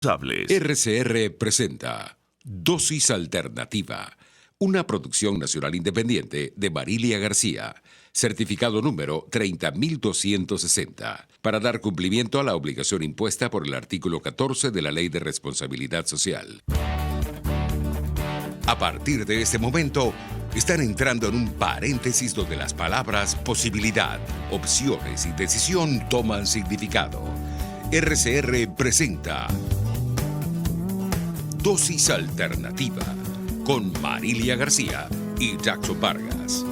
RCR presenta Dosis Alternativa, una producción nacional independiente de Marilia García, certificado número 30.260, para dar cumplimiento a la obligación impuesta por el artículo 14 de la Ley de Responsabilidad Social. A partir de este momento, están entrando en un paréntesis donde las palabras posibilidad, opciones y decisión toman significado. RCR presenta Dosis Alternativa con Marilia García y Jackson Vargas.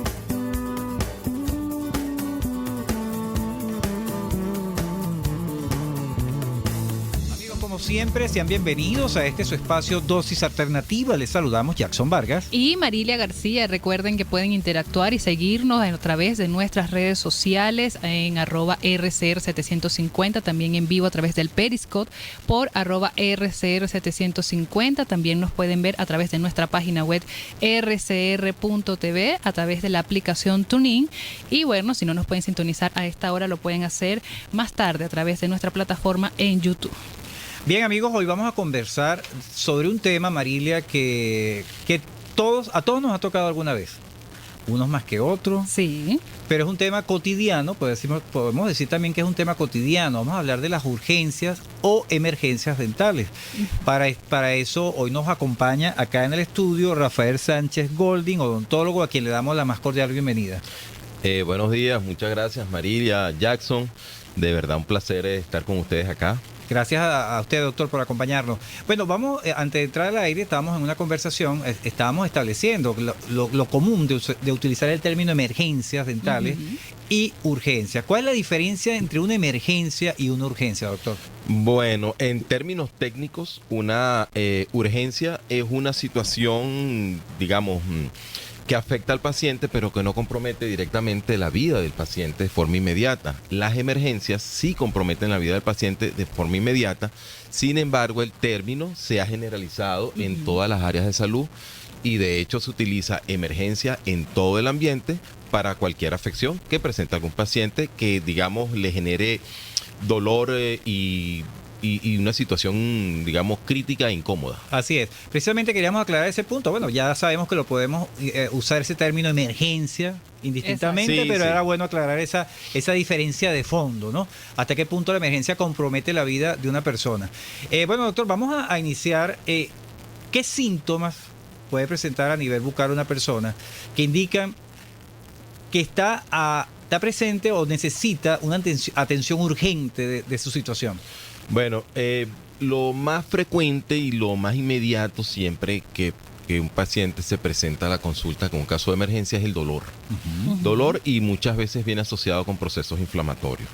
Como siempre, sean bienvenidos a su espacio Dosis Alternativa. Les saludamos Jackson Vargas y Marilia García. Recuerden que pueden interactuar y seguirnos a través de nuestras redes sociales en @RCR750, también en vivo a través del Periscope por @RCR750. También nos pueden ver a través de nuestra página web rcr.tv, a través de la aplicación TuneIn. Y bueno, si no nos pueden sintonizar a esta hora, lo pueden hacer más tarde a través de nuestra plataforma en YouTube. Bien, amigos, hoy vamos a conversar sobre un tema, Marilia, que a todos nos ha tocado alguna vez. Unos más que otros. Sí. Pero es un tema cotidiano, podemos decir también que es un tema cotidiano. Vamos a hablar de las urgencias o emergencias dentales. Para eso, hoy nos acompaña acá en el estudio Rafael Sánchez Golding, odontólogo, a quien le damos la más cordial bienvenida. Buenos días, muchas gracias, Marilia, Jackson. De verdad, un placer estar con ustedes acá. Gracias a usted, doctor, por acompañarnos. Bueno, antes de entrar al aire, estábamos en una conversación, estábamos estableciendo lo común de utilizar el término emergencias dentales y urgencias. ¿Cuál es la diferencia entre una emergencia y una urgencia, doctor? Bueno, en términos técnicos, una urgencia es una situación, digamos, que afecta al paciente, pero que no compromete directamente la vida del paciente de forma inmediata. Las emergencias sí comprometen la vida del paciente de forma inmediata. Sin embargo, el término se ha generalizado en todas las áreas de salud y de hecho se utiliza emergencia en todo el ambiente para cualquier afección que presente algún paciente que, digamos, le genere dolor y una situación, digamos, crítica e incómoda. Así es. Precisamente queríamos aclarar ese punto. Bueno, ya sabemos que lo podemos usar ese término emergencia indistintamente, sí, pero sí. Era bueno aclarar esa diferencia de fondo, ¿no? Hasta qué punto la emergencia compromete la vida de una persona. Bueno, doctor, vamos a iniciar. ¿Qué síntomas puede presentar a nivel bucal una persona que indican que está presente o necesita una atención urgente de su situación? Bueno, lo más frecuente y lo más inmediato siempre que un paciente se presenta a la consulta con un caso de emergencia es el dolor. Dolor, y muchas veces viene asociado con procesos inflamatorios.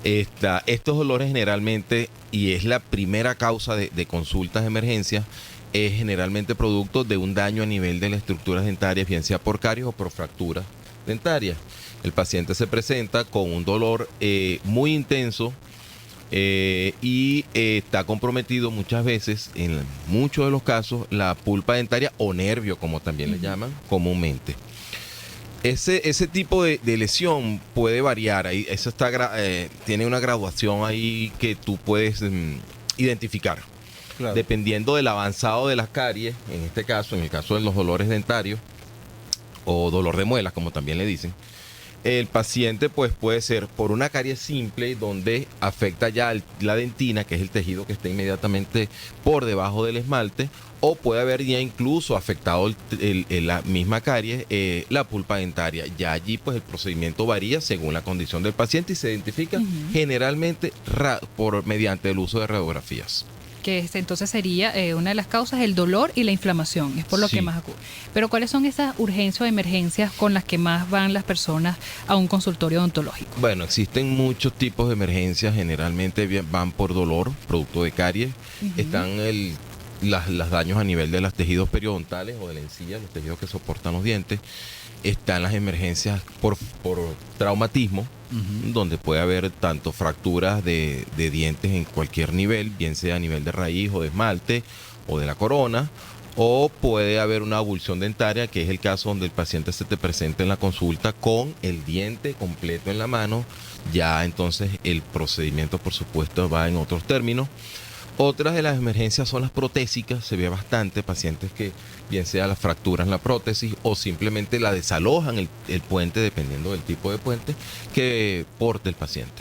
Estos dolores generalmente, y es la primera causa de consultas de emergencia, es generalmente producto de un daño a nivel de las estructuras dentarias, bien sea por caries o por fracturas dentarias. El paciente se presenta con un dolor muy intenso, y está comprometido muchas veces, en muchos de los casos, la pulpa dentaria o nervio, como también le llaman comúnmente. Ese tipo de lesión puede variar. Eso tiene una graduación ahí que tú puedes identificar. Claro. Dependiendo del avanzado de las caries, en el caso de los dolores dentarios o dolor de muelas, como también le dicen. El paciente pues puede ser por una caries simple donde afecta ya la dentina, que es el tejido que está inmediatamente por debajo del esmalte, o puede haber ya incluso afectado la misma caries, la pulpa dentaria. Ya allí pues el procedimiento varía según la condición del paciente y se identifica generalmente mediante el uso de radiografías. Que entonces sería una de las causas el dolor y la inflamación, es por lo que más ocurre. Pero ¿cuáles son esas urgencias o emergencias con las que más van las personas a un consultorio odontológico? Bueno, existen muchos tipos de emergencias, generalmente van por dolor, producto de caries. Están los daños a nivel de los tejidos periodontales o de la encía, los tejidos que soportan los dientes. Están las emergencias por traumatismo, donde puede haber tanto fracturas de dientes en cualquier nivel, bien sea a nivel de raíz o de esmalte o de la corona, o puede haber una abulsión dentaria, que es el caso donde el paciente se te presenta en la consulta con el diente completo en la mano. Ya entonces el procedimiento, por supuesto, va en otros términos. Otras de las emergencias son las protésicas, se ve bastante pacientes que bien sea las fracturas en la prótesis o simplemente la desalojan el puente, dependiendo del tipo de puente que porte el paciente.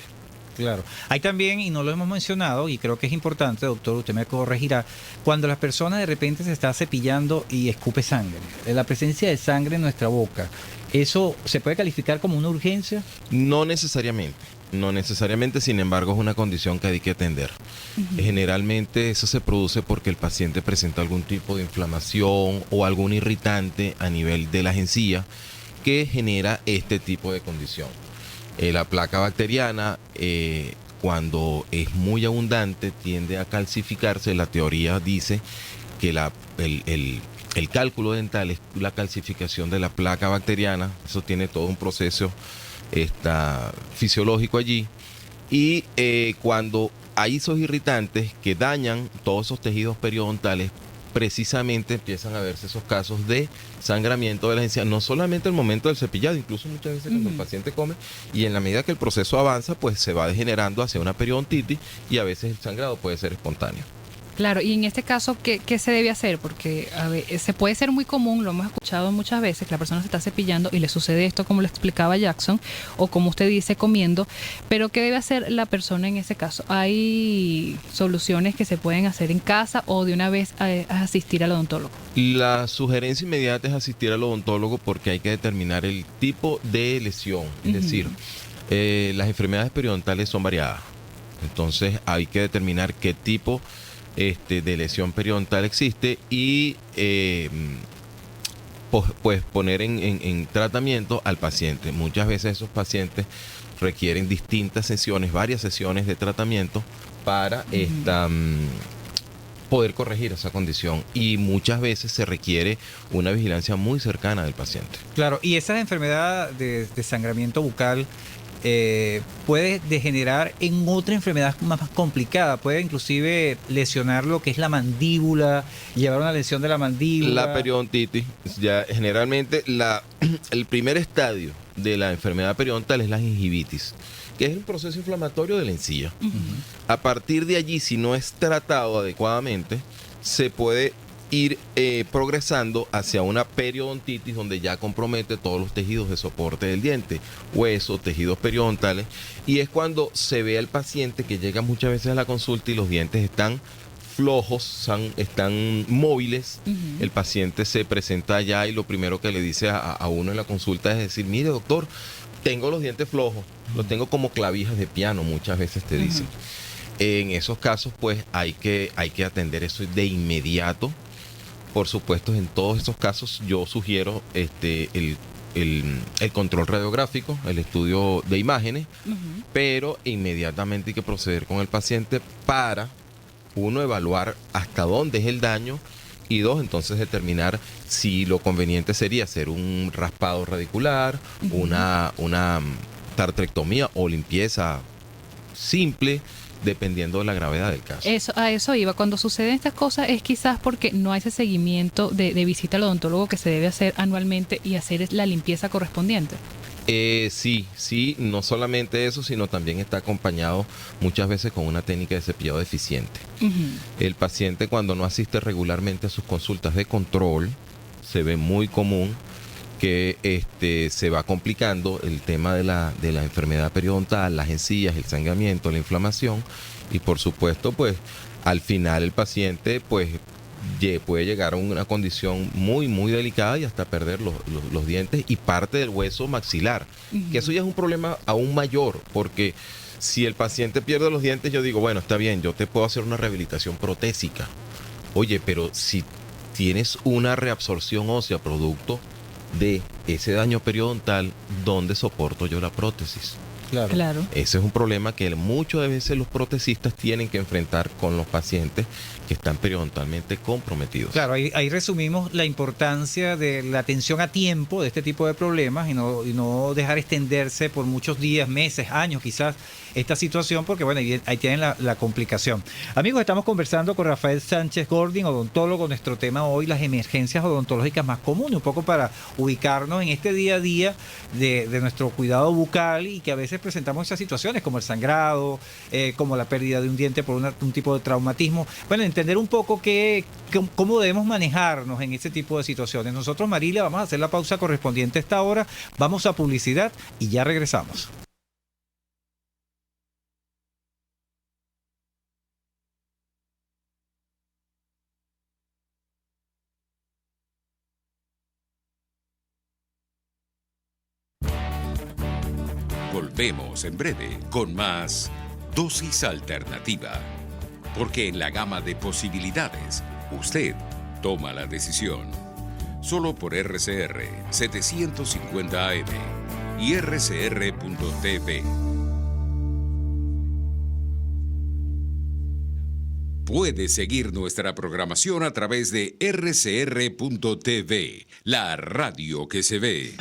Claro. Hay también, y no lo hemos mencionado, y creo que es importante, doctor, usted me corregirá, cuando las personas de repente se está cepillando y escupe sangre, la presencia de sangre en nuestra boca, ¿eso se puede calificar como una urgencia? No necesariamente. No necesariamente, sin embargo, es una condición que hay que atender. Generalmente eso se produce porque el paciente presenta algún tipo de inflamación o algún irritante a nivel de las encías que genera este tipo de condición. La placa bacteriana, cuando es muy abundante, tiende a calcificarse. La teoría dice que el cálculo dental es la calcificación de la placa bacteriana. Eso tiene todo un proceso fisiológico allí, y cuando hay esos irritantes que dañan todos esos tejidos periodontales, precisamente empiezan a verse esos casos de sangramiento de las encías, no solamente al momento del cepillado, incluso muchas veces cuando el paciente come, y en la medida que el proceso avanza, pues se va degenerando hacia una periodontitis, y a veces el sangrado puede ser espontáneo. Claro, y en este caso, ¿qué se debe hacer? Porque se puede ser muy común, lo hemos escuchado muchas veces, que la persona se está cepillando y le sucede esto, como le explicaba Jackson, o como usted dice, comiendo, pero ¿qué debe hacer la persona en ese caso? ¿Hay soluciones que se pueden hacer en casa o de una vez asistir al odontólogo? La sugerencia inmediata es asistir al odontólogo porque hay que determinar el tipo de lesión, es decir, las enfermedades periodontales son variadas, entonces hay que determinar qué tipo de lesión periodontal existe y pues poner en tratamiento al paciente. Muchas veces esos pacientes requieren distintas sesiones, varias sesiones de tratamiento para poder corregir esa condición, y muchas veces se requiere una vigilancia muy cercana del paciente. Claro, y esa enfermedad de sangramiento bucal puede degenerar en otra enfermedad más complicada, puede inclusive lesionar lo que es la mandíbula, llevar una lesión de la mandíbula. La periodontitis, ya generalmente el primer estadio de la enfermedad periodontal es la gingivitis, que es un proceso inflamatorio de la encía. A partir de allí, si no es tratado adecuadamente, se puede ir progresando hacia una periodontitis donde ya compromete todos los tejidos de soporte del diente, huesos, tejidos periodontales, y es cuando se ve al paciente que llega muchas veces a la consulta y los dientes están flojos, están móviles. El paciente se presenta allá y lo primero que le dice a uno en la consulta es decir, mire doctor, tengo los dientes flojos, los tengo como clavijas de piano, muchas veces te dicen. En esos casos pues hay que atender eso de inmediato. Por supuesto, en todos estos casos yo sugiero el control radiográfico, el estudio de imágenes, pero inmediatamente hay que proceder con el paciente para, uno, evaluar hasta dónde es el daño, y dos, entonces determinar si lo conveniente sería hacer un raspado radicular, una tartrectomía o limpieza simple, dependiendo de la gravedad del caso. A eso iba. Cuando suceden estas cosas es quizás porque no hay ese seguimiento de visita al odontólogo que se debe hacer anualmente y hacer la limpieza correspondiente. Sí, no solamente eso, sino también está acompañado muchas veces con una técnica de cepillado deficiente. El paciente, cuando no asiste regularmente a sus consultas de control, se ve muy común que se va complicando el tema de la enfermedad periodontal, las encías, el sangramiento, la inflamación, y por supuesto pues al final el paciente pues puede llegar a una condición muy muy delicada y hasta perder los dientes y parte del hueso maxilar, que eso ya es un problema aún mayor, porque si el paciente pierde los dientes, yo digo, bueno, está bien, yo te puedo hacer una rehabilitación protésica. Oye, pero si tienes una reabsorción ósea producto de ese daño periodontal, ¿dónde soporto yo la prótesis? Claro. Ese es un problema que muchas veces los protecistas tienen que enfrentar con los pacientes que están periodontalmente comprometidos. Claro, ahí resumimos la importancia de la atención a tiempo de este tipo de problemas y no dejar extenderse por muchos días, meses, años quizás esta situación, porque bueno, ahí tienen la complicación. Amigos, estamos conversando con Rafael Sánchez Gordin, odontólogo. Nuestro tema hoy, las emergencias odontológicas más comunes, un poco para ubicarnos en este día a día de nuestro cuidado bucal, y que a veces veces presentamos esas situaciones como el sangrado, como la pérdida de un diente por un tipo de traumatismo. Bueno, entender un poco cómo debemos manejarnos en ese tipo de situaciones. Nosotros, Marilia, vamos a hacer la pausa correspondiente a esta hora, vamos a publicidad y ya regresamos. Volvemos en breve con más Dosis Alternativa. Porque en la gama de posibilidades, usted toma la decisión. Solo por RCR 750 AM y rcr.tv. Puede seguir nuestra programación a través de rcr.tv, la radio que se ve.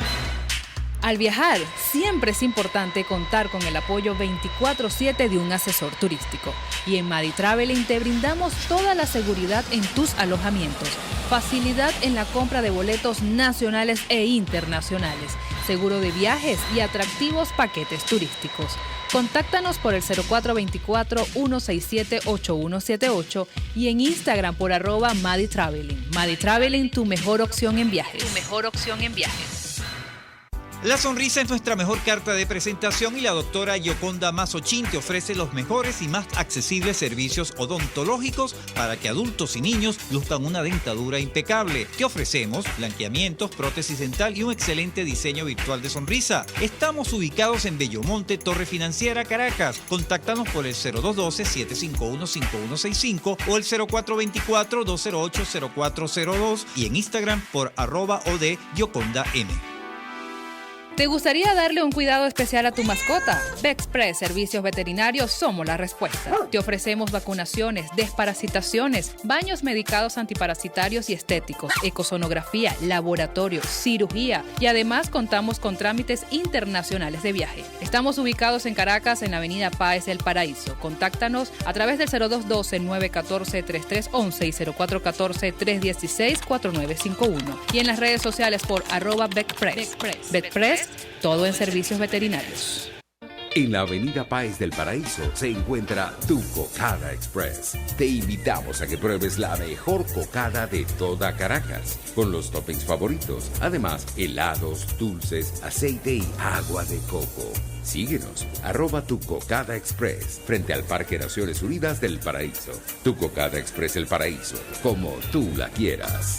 Al viajar, siempre es importante contar con el apoyo 24/7 de un asesor turístico. Y en Madi Traveling te brindamos toda la seguridad en tus alojamientos, facilidad en la compra de boletos nacionales e internacionales, seguro de viajes y atractivos paquetes turísticos. Contáctanos por el 0424-167-8178 y en Instagram por @MadiTraveling. Madi Traveling, tu mejor opción en viajes. La sonrisa es nuestra mejor carta de presentación y la doctora Yoconda Mazzochín te ofrece los mejores y más accesibles servicios odontológicos para que adultos y niños luzcan una dentadura impecable. Te ofrecemos blanqueamientos, prótesis dental y un excelente diseño virtual de sonrisa. Estamos ubicados en Bellomonte, Torre Financiera, Caracas. Contáctanos por el 0212-751-5165 o el 0424-208-0402 y en Instagram por @OD-YocondaM. ¿Te gustaría darle un cuidado especial a tu mascota? Vexpress Servicios Veterinarios somos la respuesta. Te ofrecemos vacunaciones, desparasitaciones, baños medicados antiparasitarios y estéticos, ecosonografía, laboratorio, cirugía y además contamos con trámites internacionales de viaje. Estamos ubicados en Caracas, en la avenida Páez del Paraíso. Contáctanos a través del 0212-914-3311 y 0414-316-4951 y en las redes sociales por @Vexpress. Vexpress, todo en servicios veterinarios. En la avenida Páez del Paraíso se encuentra Tu Cocada Express. Te invitamos a que pruebes la mejor cocada de toda Caracas, con los toppings favoritos. Además, helados, dulces, aceite y agua de coco. Síguenos, @Tu Cocada Express, frente al Parque Naciones Unidas del Paraíso. Tu Cocada Express El Paraíso, como tú la quieras.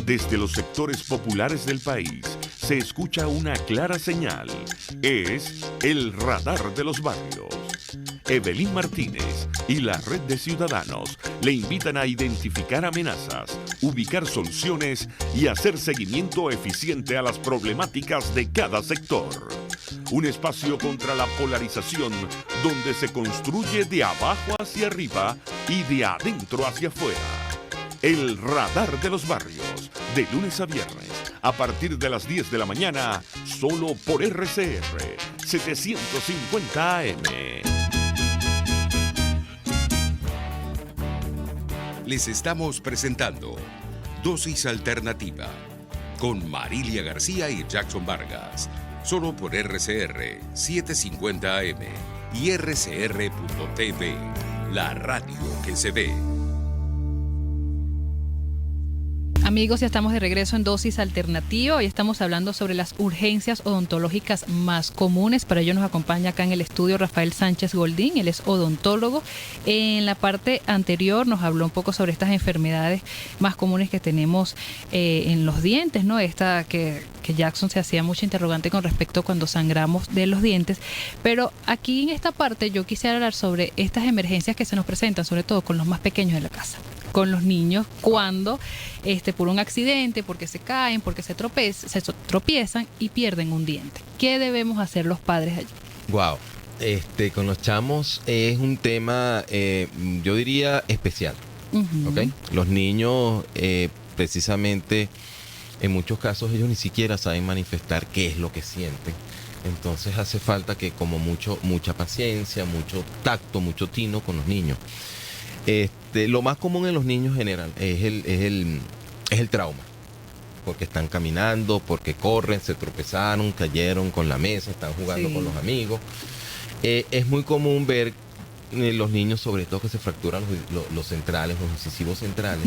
Desde los sectores populares del país se escucha una clara señal. Es el radar de los barrios. Evelyn Martínez y la red de ciudadanos le invitan a identificar amenazas, ubicar soluciones y hacer seguimiento eficiente a las problemáticas de cada sector. Un espacio contra la polarización donde se construye de abajo hacia arriba y de adentro hacia afuera. El radar de los barrios, de lunes a viernes, a partir de las 10 de la mañana, solo por RCR 750 AM. Les estamos presentando Dosis Alternativa con Marilia García y Jackson Vargas, solo por RCR 750 AM y rcr.tv, la radio que se ve. Amigos, ya estamos de regreso en Dosis Alternativa. Hoy estamos hablando sobre las urgencias odontológicas más comunes. Para ello nos acompaña acá en el estudio Rafael Sánchez Goldín. Él es odontólogo. En la parte anterior nos habló un poco sobre estas enfermedades más comunes que tenemos en los dientes, ¿no? Esta que Jackson se hacía mucha interrogante con respecto a cuando sangramos de los dientes. Pero aquí en esta parte yo quisiera hablar sobre estas emergencias que se nos presentan, sobre todo con los más pequeños de la casa, con los niños, cuando por un accidente, porque se caen, porque se tropiezan y pierden un diente. ¿Qué debemos hacer los padres allí? Wow. Con los chamos es un tema, yo diría, especial. Uh-huh. ¿Okay? Los niños, precisamente, en muchos casos ellos ni siquiera saben manifestar qué es lo que sienten. Entonces hace falta que como mucha paciencia, mucho tacto, mucho tino con los niños. Lo más común en los niños general es el trauma. porque están caminando, porque corren, se tropezaron, cayeron con la mesa, están jugando con los amigos. Es muy común ver los niños, sobre todo, que se fracturan los centrales, los incisivos centrales.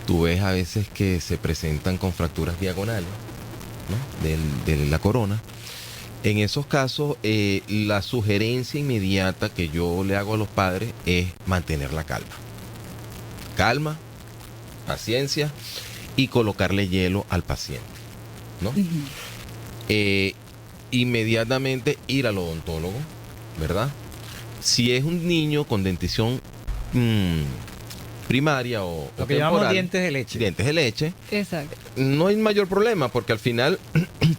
Tú ves a veces que se presentan con fracturas diagonales, ¿no? de la corona. En esos casos, la sugerencia inmediata que yo le hago a los padres es mantener la calma. Calma, paciencia y colocarle hielo al paciente, ¿no? Inmediatamente ir al odontólogo, ¿verdad? Si es un niño con dentición primaria o lo que llamamos dientes de leche. Dientes de leche. Exacto. No hay mayor problema porque al final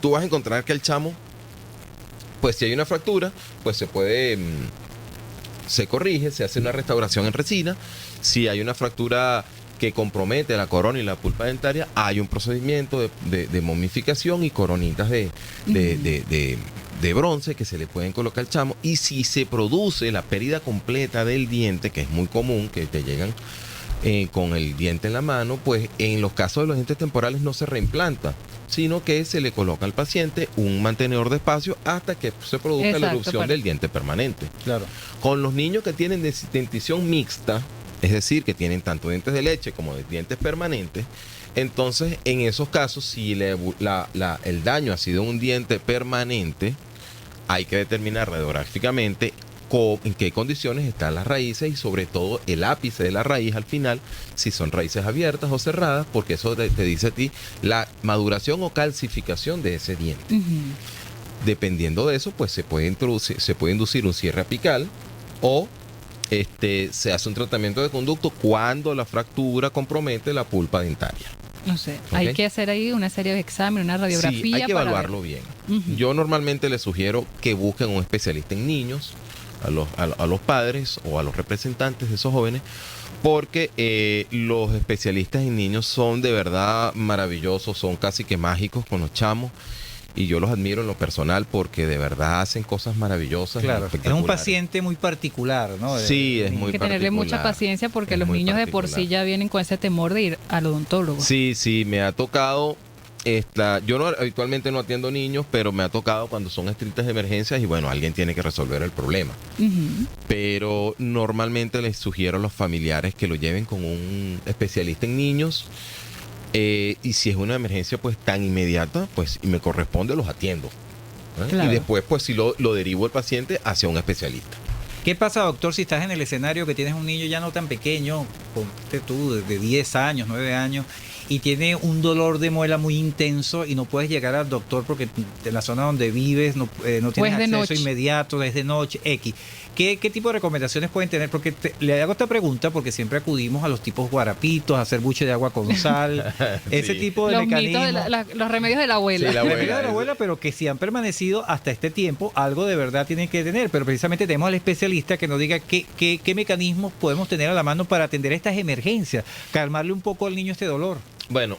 tú vas a encontrar que el chamo, pues si hay una fractura, pues se puede, se corrige, se hace una restauración en resina. Si hay una fractura que compromete la corona y la pulpa dentaria, hay un procedimiento de momificación y coronitas de bronce que se le pueden colocar al chamo. Y si se produce la pérdida completa del diente, que es muy común que te llegan con el diente en la mano, pues en los casos de los dientes temporales no se reimplanta, sino que se le coloca al paciente un mantenedor de espacio hasta que se produzca la erupción del diente permanente. Claro. Con los niños que tienen dentición mixta, es decir, que tienen tanto dientes de leche como de dientes permanentes, entonces en esos casos, si el daño ha sido un diente permanente, hay que determinar radiográficamente en qué condiciones están las raíces y sobre todo el ápice de la raíz al final, si son raíces abiertas o cerradas, porque eso te dice a ti la maduración o calcificación de ese diente. Dependiendo de eso, pues se puede inducir un cierre apical o se hace un tratamiento de conducto cuando la fractura compromete la pulpa dentaria. No sé, ¿Okay? hay que hacer ahí una serie de exámenes, una radiografía. Sí, hay que evaluarlo bien. Yo normalmente les sugiero que busquen un especialista en niños, a los padres o a los representantes de esos jóvenes, porque los especialistas en niños son de verdad maravillosos, son casi que mágicos con los chamos. Y yo los admiro en lo personal porque de verdad hacen cosas maravillosas. Claro, es un paciente muy particular, ¿no? Sí, es muy particular. Hay que tenerle mucha paciencia porque los niños de por sí ya vienen con ese temor de ir al odontólogo. Sí, me ha tocado. Yo habitualmente no atiendo niños, pero me ha tocado cuando son estrictas emergencias y bueno, alguien tiene que resolver el problema. Pero normalmente les sugiero a los familiares que lo lleven con un especialista en niños. Y si es una emergencia pues tan inmediata, pues y me corresponde, los atiendo. Claro. Y después pues si lo derivo el paciente hacia un especialista. ¿Qué pasa, doctor, si estás en el escenario que tienes un niño ya no tan pequeño, ponte tú, de 10 años, 9 años, y tiene un dolor de muela muy intenso y no puedes llegar al doctor porque en la zona donde vives no tienes acceso inmediato, es de noche, X? ¿Qué tipo de recomendaciones pueden tener? Porque le hago esta pregunta porque siempre acudimos a los tipos guarapitos, a hacer buche de agua con sal, ese tipo de mecanismos. Los remedios de la abuela. Sí, los remedios de la abuela, pero que si han permanecido hasta este tiempo, algo de verdad tienen que tener. Pero precisamente tenemos al especialista que nos diga qué mecanismos podemos tener a la mano para atender estas emergencias, calmarle un poco al niño este dolor. Bueno,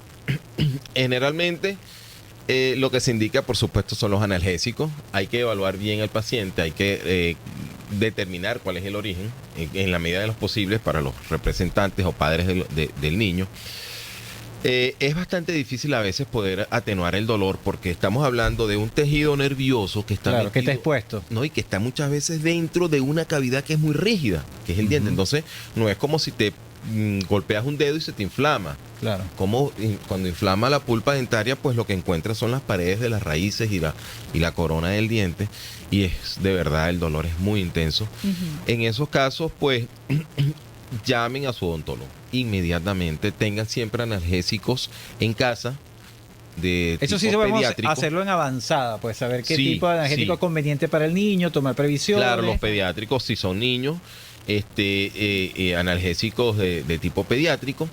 generalmente lo que se indica, por supuesto, son los analgésicos. Hay que evaluar bien al paciente, hay que determinar cuál es el origen en la medida de lo posible para los representantes o padres del niño. Es bastante difícil a veces poder atenuar el dolor porque estamos hablando de un tejido nervioso que está metido, que está expuesto. No, y que está muchas veces dentro de una cavidad que es muy rígida, que es el diente. Entonces, no es como si te golpeas un dedo y se te inflama. Claro. Como cuando inflama la pulpa dentaria, pues lo que encuentras son las paredes de las raíces y la corona del diente. Y es de verdad, el dolor es muy intenso. En esos casos, pues llamen a su odontólogo inmediatamente. Tengan siempre analgésicos en casa. Eso sí, podemos hacerlo en avanzada, pues saber qué tipo de analgésico es conveniente para el niño, tomar previsiones. Claro, los pediátricos, si son niños, analgésicos de tipo pediátrico,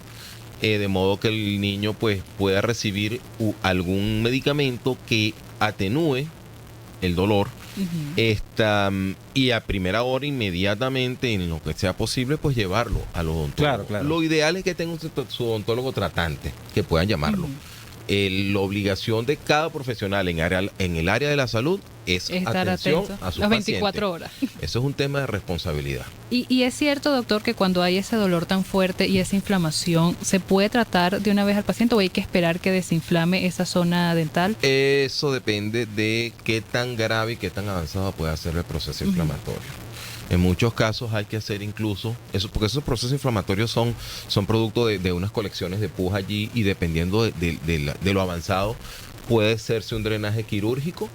de modo que el niño pues pueda recibir algún medicamento que atenúe el dolor. Y a primera hora, inmediatamente, en lo que sea posible, pues llevarlo al odontólogo. Claro. Lo ideal es que tenga su odontólogo tratante, que puedan llamarlo. la obligación de cada profesional en el área de la salud es estar atención atento a sus las pacientes. 24 horas. Eso es un tema de responsabilidad. Y es cierto, doctor, que cuando hay ese dolor tan fuerte y esa inflamación, ¿se puede tratar de una vez al paciente o hay que esperar que desinflame esa zona dental? Eso depende de qué tan grave y qué tan avanzado puede ser el proceso inflamatorio. En muchos casos hay que hacer incluso eso, porque esos procesos inflamatorios son producto de unas colecciones de pus allí, y dependiendo de lo avanzado puede hacerse un drenaje quirúrgico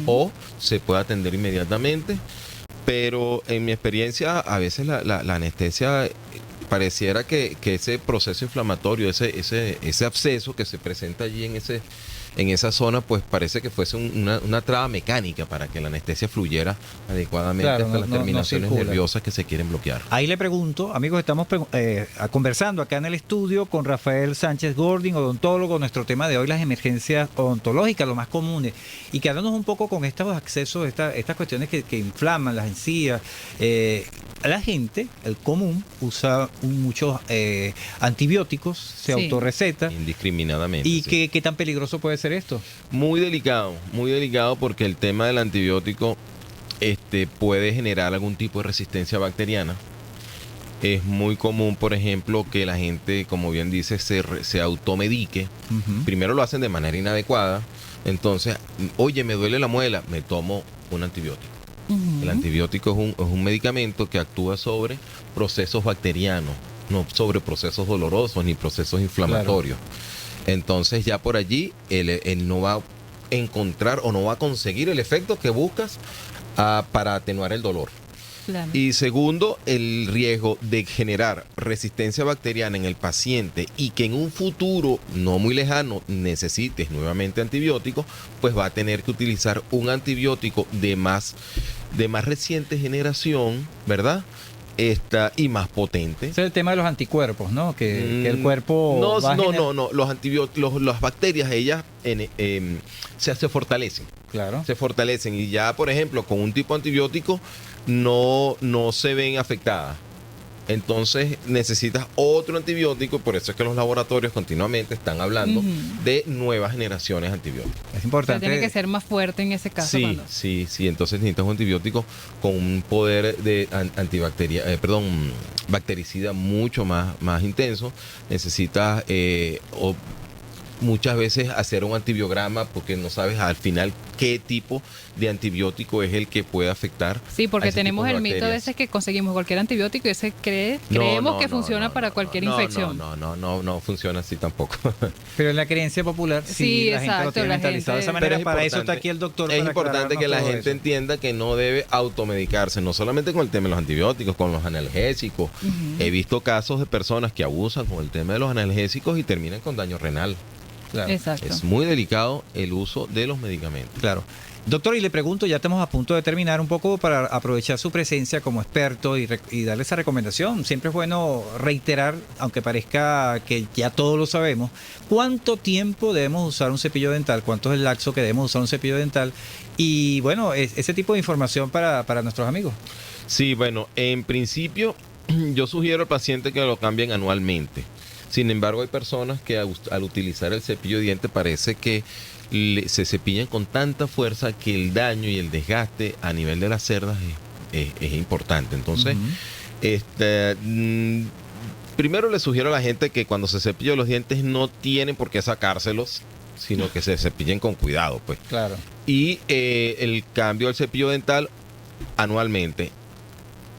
o se puede atender inmediatamente. Pero en mi experiencia, a veces la anestesia pareciera que ese proceso inflamatorio, ese absceso que se presenta allí en esa zona, pues parece que fuese una traba mecánica para que la anestesia fluyera adecuadamente hasta las terminaciones nerviosas que se quieren bloquear. Ahí le pregunto, amigos, estamos conversando acá en el estudio con Rafael Sánchez Golding, odontólogo. Nuestro tema de hoy, las emergencias odontológicas, lo más comunes, y quedándonos un poco con estos accesos, estas cuestiones que inflaman las encías. La gente, el común, usa muchos antibióticos, se autorreceta. Indiscriminadamente. ¿Y sí. qué tan peligroso puede ser esto? Muy delicado porque el tema del antibiótico puede generar algún tipo de resistencia bacteriana. Es muy común, por ejemplo, que la gente, como bien dice, se automedique. Primero lo hacen de manera inadecuada. Entonces, oye, me duele la muela, me tomo un antibiótico. El antibiótico es un medicamento que actúa sobre procesos bacterianos, no sobre procesos dolorosos ni procesos inflamatorios. Claro. Entonces ya por allí él no va a encontrar o no va a conseguir el efecto que buscas para atenuar el dolor. Claro. Y segundo, el riesgo de generar resistencia bacteriana en el paciente y que en un futuro no muy lejano necesites nuevamente antibióticos, pues va a tener que utilizar un antibiótico de más reciente generación, ¿verdad? Y más potente. Ese es el tema de los anticuerpos, ¿no? Que el cuerpo... No. Los antibióticos, las bacterias, ellas se fortalecen. Claro. Se fortalecen y ya, por ejemplo, con un tipo de antibiótico no se ven afectadas. Entonces necesitas otro antibiótico, por eso es que los laboratorios continuamente están hablando de nuevas generaciones de antibióticos. Es importante. O sea, tiene que ser más fuerte en ese caso. Sí. Entonces necesitas un antibiótico con un poder de bactericida mucho más intenso. Necesitas muchas veces hacer un antibiograma porque no sabes al final qué tipo de antibiótico es el que puede afectar. Sí, porque tenemos el mito de ese que conseguimos cualquier antibiótico y ese creemos que funciona para cualquier infección. No funciona así tampoco. Pero en la creencia popular sí, la gente lo tiene mentalizado de esa manera. Para eso está aquí el doctor. Es importante que la gente entienda que no debe automedicarse, no solamente con el tema de los antibióticos, con los analgésicos. He visto casos de personas que abusan con el tema de los analgésicos y terminan con daño renal. Claro. Exacto. Es muy delicado el uso de los medicamentos. Claro. Doctor, y le pregunto, ya estamos a punto de terminar, un poco para aprovechar su presencia como experto y darle esa recomendación. Siempre es bueno reiterar, aunque parezca que ya todos lo sabemos, ¿cuánto tiempo debemos usar un cepillo dental? ¿Cuánto es el lapso que debemos usar un cepillo dental? Y bueno, ese tipo de información para nuestros amigos. Sí, bueno, en principio yo sugiero al paciente que lo cambien anualmente. Sin embargo, hay personas que al utilizar el cepillo de diente parece que se cepillan con tanta fuerza que el daño y el desgaste a nivel de las cerdas es importante. Entonces, primero le sugiero a la gente que cuando se cepilla los dientes no tienen por qué sacárselos, sino que se cepillen con cuidado, pues. Claro. Y el cambio del cepillo dental anualmente.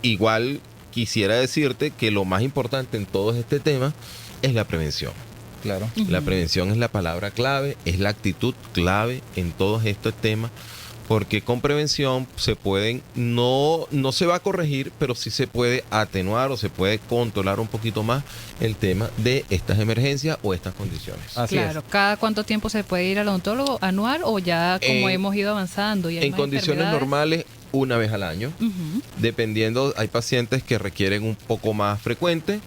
Igual quisiera decirte que lo más importante en todo este tema es la prevención. Claro. La prevención es la palabra clave, es la actitud clave en todos estos temas, porque con prevención se pueden, no se va a corregir, pero sí se puede atenuar o se puede controlar un poquito más el tema de estas emergencias o estas condiciones. Así claro, es. ¿Cada cuánto tiempo se puede ir al odontólogo? ¿Anual o ya como hemos ido avanzando? Y hay en más condiciones normales, una vez al año. Dependiendo, hay pacientes que requieren un poco más frecuente,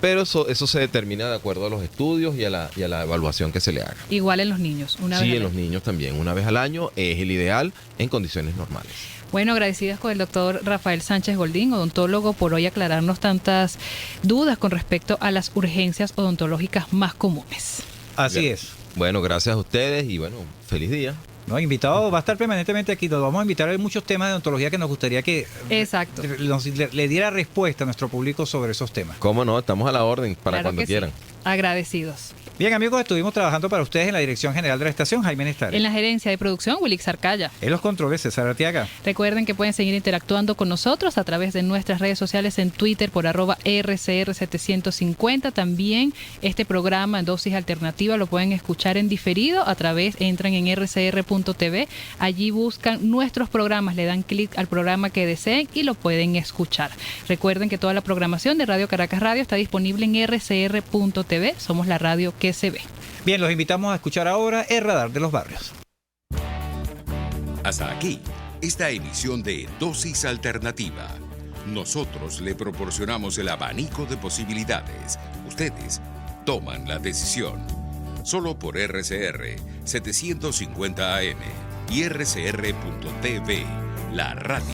pero eso se determina de acuerdo a los estudios y a la evaluación que se le haga. Igual en los niños, una vez Sí, al en los año. niños también, una vez al año es el ideal en condiciones normales. Bueno, agradecidas con el doctor Rafael Sánchez Golding, odontólogo, por hoy aclararnos tantas dudas con respecto a las urgencias odontológicas más comunes. Así es. Bueno, gracias a ustedes y bueno, feliz día. No, invitado, va a estar permanentemente aquí. Nos vamos a invitar a muchos temas de odontología que nos gustaría que Exacto. le diera respuesta a nuestro público sobre esos temas. ¿Cómo no? Estamos a la orden para Claro cuando que sí. quieran. Agradecidos. Bien, amigos, estuvimos trabajando para ustedes en la Dirección General de la Estación, Jaime Nestares. En la gerencia de producción, Wilix Arcaya. En los controles, César Arteaga. Recuerden que pueden seguir interactuando con nosotros a través de nuestras redes sociales en Twitter por @RCR750. También este programa en Dosis Alternativa lo pueden escuchar en diferido entran en rcr.tv. Allí buscan nuestros programas, le dan clic al programa que deseen y lo pueden escuchar. Recuerden que toda la programación de Radio Caracas Radio está disponible en rcr.tv. Somos la radio que se ve. Bien, los invitamos a escuchar ahora El Radar de los Barrios. Hasta aquí, esta emisión de Dosis Alternativa. Nosotros le proporcionamos el abanico de posibilidades. Ustedes toman la decisión. Solo por RCR 750 AM y rcr.tv, la radio.